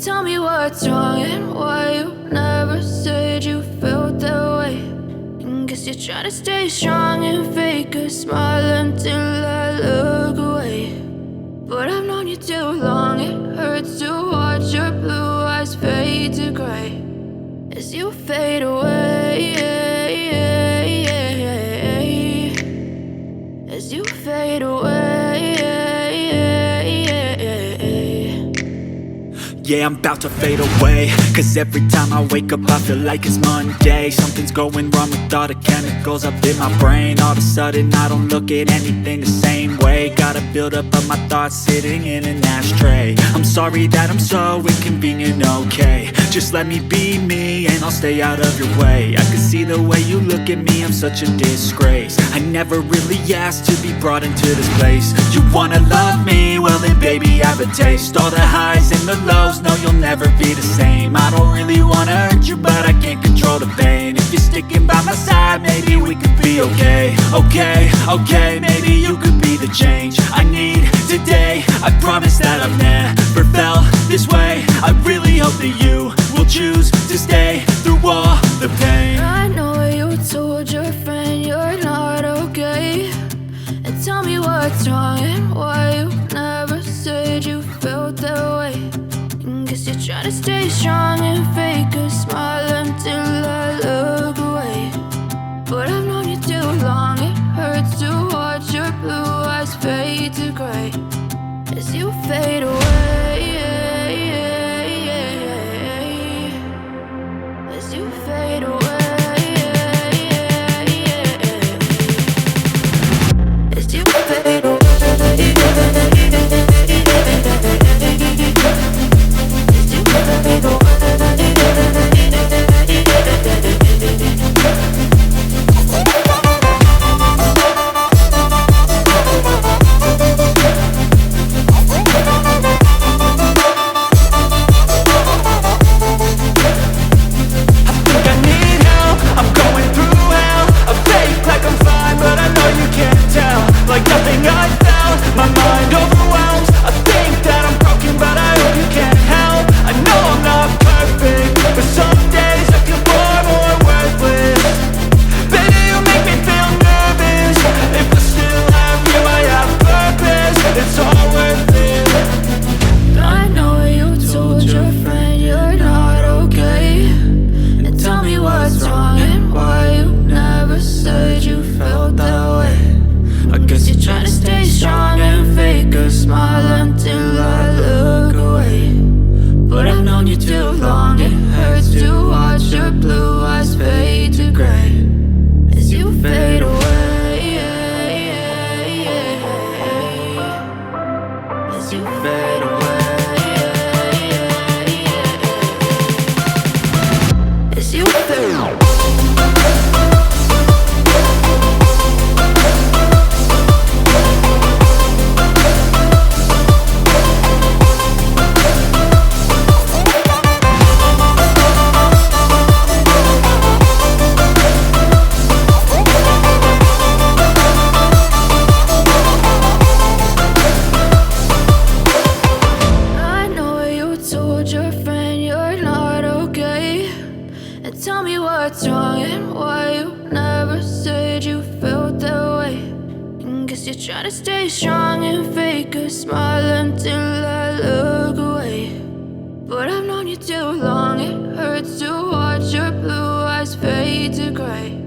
Tell me what's wrong and why you never said you felt that way. And guess you're trying to stay strong and fake a smile until I look away. But I've known you too long, it hurts to watch your blue eyes fade to gray as you fade away, as you fade away. Yeah, I'm about to fade away, cause every time I wake up I feel like it's Monday. Something's going wrong with all the chemicals up in my brain. All of a sudden I don't look at anything the same way. Gotta build up of my thoughts sitting in an ashtray. I'm sorry that I'm so inconvenient, okay. Just let me be me and I'll stay out of your way. I can see the way you look at me, I'm such a disgrace. I never really asked to be brought into this place. You wanna love me? Well then baby I have a taste. All the highs and the lows, no you'll never be the same. I don't really wanna hurt you but I can't control the pain. If you're sticking by my side maybe we could be okay. Okay, maybe you could be the change I need today. I promise that I've never felt this way. I really hope that you will choose to stay through all the pain. I know you told your friend you're not okay. And tell me what's wrong and why you never said you felt that way. And guess you're trying to stay strong and fake a smile until I look away. But I've known you too long, it hurts to watch your blue eyes fade to gray as you fade away, as you fade away, as you fade away. Like nothing I felt, my mind overwhelms. I think that I'm broken, but I hope you can't help. I know I'm not perfect, but some days I feel far more worthless. Baby, you make me feel nervous. If I still have you, I have purpose. It's all worth it. I know you told your friend you're not okay. And tell me what's wrong and why you never said you felt that way. I guess you're trying to stay strong and fake a smile until I look away. But I've known you too long, it hurts to watch your blue eyes fade to gray as you fade away, as you fade away, as you fade away. Your friend you're not okay. And tell me what's wrong and why you never said you felt that way. And guess you're trying to stay strong and fake a smile until I look away. But I've known you too long, it hurts to watch your blue eyes fade to gray